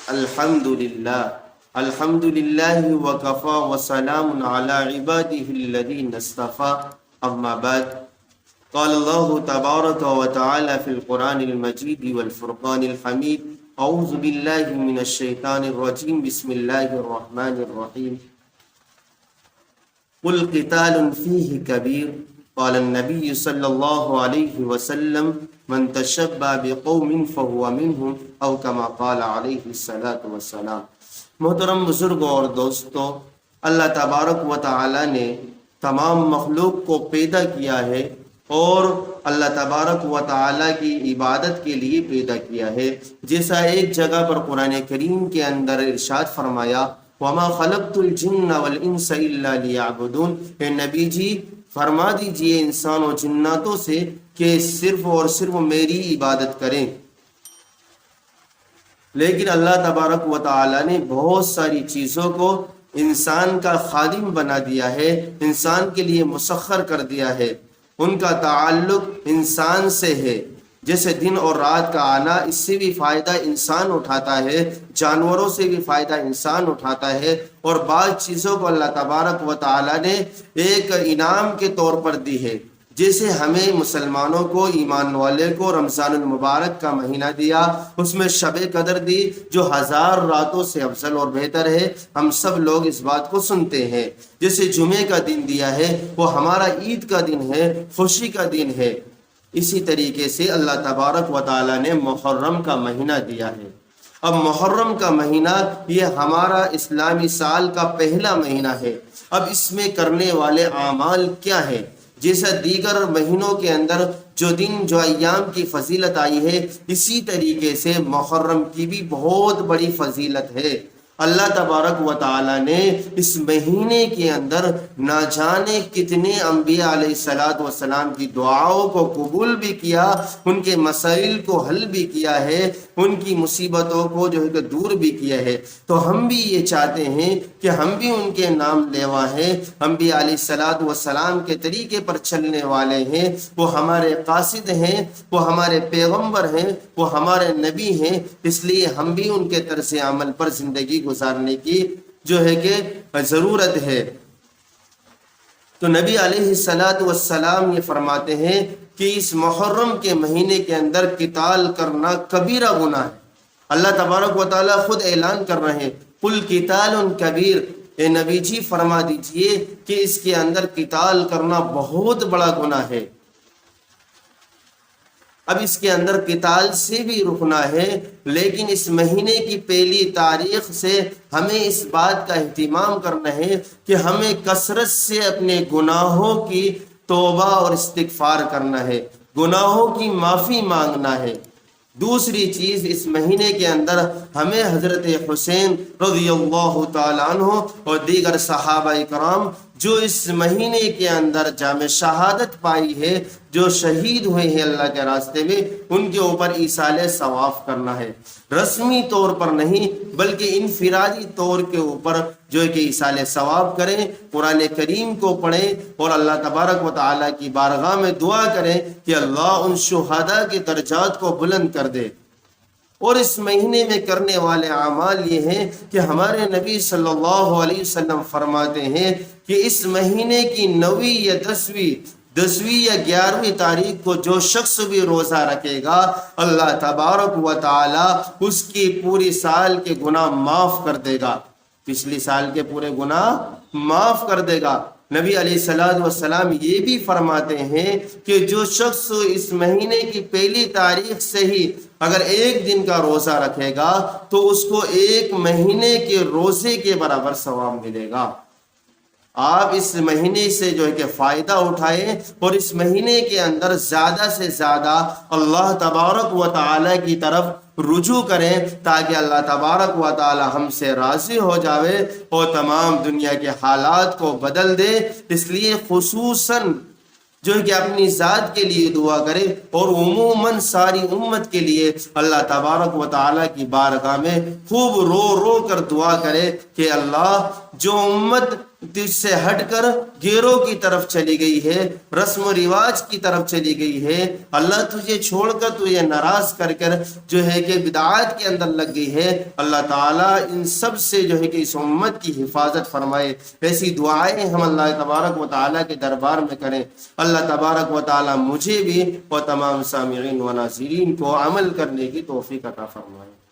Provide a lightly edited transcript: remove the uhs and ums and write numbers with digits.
الحمد للہ وکفا وسلام علی عباده الذین اصطفى اما بعد قال اللہ تبارک وتعالی فی القرآن المجید والفرقان الحمید اعوذ باللہ من الشیطان الرجیم بسم اللہ الرحمن الرحیم قل قتال فیہ کبیر قال النبی صلی اللہ علیہ وسلم من تشبہ بقوم فہو منہم او کما قال علیہ الصلاۃ والسلام۔ محترم بزرگوں اور دوستوں، اللہ تبارک و تعالی نے تمام مخلوق کو پیدا کیا ہے اور اللہ تبارک و تعالی کی عبادت کے لیے پیدا کیا ہے، جیسا ایک جگہ پر قرآن کریم کے اندر ارشاد فرمایا وَمَا خَلَقْتُ الْجِنَّ وَالْإِنسَ إِلَّا لِيَعْبُدُونَ، اے نبی جی فرما دیجئے انسان و جناتوں سے کہ صرف اور صرف میری عبادت کریں۔ لیکن اللہ تبارک و تعالی نے بہت ساری چیزوں کو انسان کا خادم بنا دیا ہے، انسان کے لیے مسخر کر دیا ہے، ان کا تعلق انسان سے ہے۔ جیسے دن اور رات کا آنا، اس سے بھی فائدہ انسان اٹھاتا ہے، جانوروں سے بھی فائدہ انسان اٹھاتا ہے، اور بعض چیزوں کو اللہ تبارک و تعالی نے ایک انعام کے طور پر دی ہے۔ جیسے ہمیں مسلمانوں کو، ایمان والے کو رمضان المبارک کا مہینہ دیا، اس میں شب قدر دی جو 1000 راتوں سے افضل اور بہتر ہے، ہم سب لوگ اس بات کو سنتے ہیں۔ جیسے جمعے کا دن دیا ہے، وہ ہمارا عید کا دن ہے، خوشی کا دن ہے۔ اسی طریقے سے اللہ تبارک و تعالی نے محرم کا مہینہ دیا ہے۔ اب محرم کا مہینہ یہ ہمارا اسلامی سال کا پہلا مہینہ ہے۔ اب اس میں کرنے والے اعمال کیا ہے؟ جیسا دیگر مہینوں کے اندر جو دن جو ایام کی فضیلت آئی ہے، اسی طریقے سے محرم کی بھی بہت بڑی فضیلت ہے۔ اللہ تبارک و تعالی نے اس مہینے کے اندر نہ جانے کتنے انبیاء علیہ الصلوۃ والسلام کی دعاؤں کو قبول بھی کیا، ان کے مسائل کو حل بھی کیا ہے، ان کی مصیبتوں کو جو ہے کہ دور بھی کیا ہے۔ تو ہم بھی یہ چاہتے ہیں کہ ہم بھی ان کے نام لیوا ہیں، انبیاء علیہ الصلوۃ والسلام کے طریقے پر چلنے والے ہیں، وہ ہمارے قاصد ہیں، وہ ہمارے پیغمبر ہیں، وہ ہمارے نبی ہیں، اس لیے ہم بھی ان کے طرز عمل پر زندگی گزارنے کی جو ہے کہ ضرورت ہے۔ تو نبی علیہ الصلوۃ والسلام یہ فرماتے ہیں کہ اس محرم کے مہینے کے اندر قتال کرنا کبیرہ گناہ ہے۔ اللہ تبارک و تعالیٰ خود اعلان کر رہے ہیں قل قتال کبیر، اے نبی جی فرما دیجئے کہ اس کے اندر قتال کرنا بہت بڑا گناہ ہے۔ اب اس کے اندر قتال سے بھی رکنا ہے، لیکن اس مہینے کی پہلی تاریخ سے ہمیں اس بات کا اہتمام کرنا ہے کہ ہمیں کثرت سے اپنے گناہوں کی توبہ اور استغفار کرنا ہے، گناہوں کی معافی مانگنا ہے۔ دوسری چیز، اس مہینے کے اندر ہمیں حضرت حسین رضی اللہ تعالیٰ عنہ اور دیگر صحابہ کرام جو اس مہینے کے اندر جام شہادت پائی ہے، جو شہید ہوئے ہیں اللہ کے راستے میں، ان کے اوپر ایصال ثواب کرنا ہے۔ رسمی طور پر نہیں بلکہ انفرادی طور کے اوپر جو ہے کہ ایصال ثواب کریں، قرآن کریم کو پڑھیں اور اللہ تبارک و تعالیٰ کی بارگاہ میں دعا کریں کہ اللہ ان شہداء کے درجات کو بلند کر دے۔ اور اس مہینے میں کرنے والے اعمال یہ ہیں کہ ہمارے نبی صلی اللہ علیہ وسلم فرماتے ہیں کہ اس مہینے کی 9ویں یا 10ویں یا 11ویں تاریخ کو جو شخص بھی روزہ رکھے گا، اللہ تبارک و تعالی اس کی پوری سال کے گناہ معاف کر دے گا، پچھلی سال کے پورے گناہ معاف کر دے گا۔ نبی علیہ الصلوۃ والسلام یہ بھی فرماتے ہیں کہ جو شخص اس مہینے کی پہلی تاریخ سے ہی اگر ایک دن کا روزہ رکھے گا تو اس کو 1 مہینے کے روزے کے برابر ثواب ملے گا۔ آپ اس مہینے سے جو ہے کہ فائدہ اٹھائیں اور اس مہینے کے اندر زیادہ سے زیادہ اللہ تبارک و تعالی کی طرف رجوع کریں تاکہ اللہ تبارک و تعالی ہم سے راضی ہو جاوے اور تمام دنیا کے حالات کو بدل دے۔ اس لیے خصوصاً جو ہے کہ اپنی ذات کے لیے دعا کرے اور عموماً ساری امت کے لیے اللہ تبارک و تعالیٰ کی بارگاہ میں خوب رو رو کر دعا کرے کہ اللہ جو امت تجھ سے ہٹ کر گیروں کی طرف چلی گئی ہے، رسم و رواج کی طرف چلی گئی ہے، اللہ تجھے چھوڑ کر تجھے ناراض کر جو ہے کہ بدعات کے اندر لگ گئی ہے۔ اللہ تعالیٰ ان سب سے جو ہے کہ اس امت کی حفاظت فرمائے۔ ایسی دعائیں ہم اللہ تبارک و تعالیٰ کے دربار میں کریں۔ اللہ تبارک و تعالیٰ مجھے بھی اور تمام سامعین و ناظرین کو عمل کرنے کی توفیق عطا فرمائے۔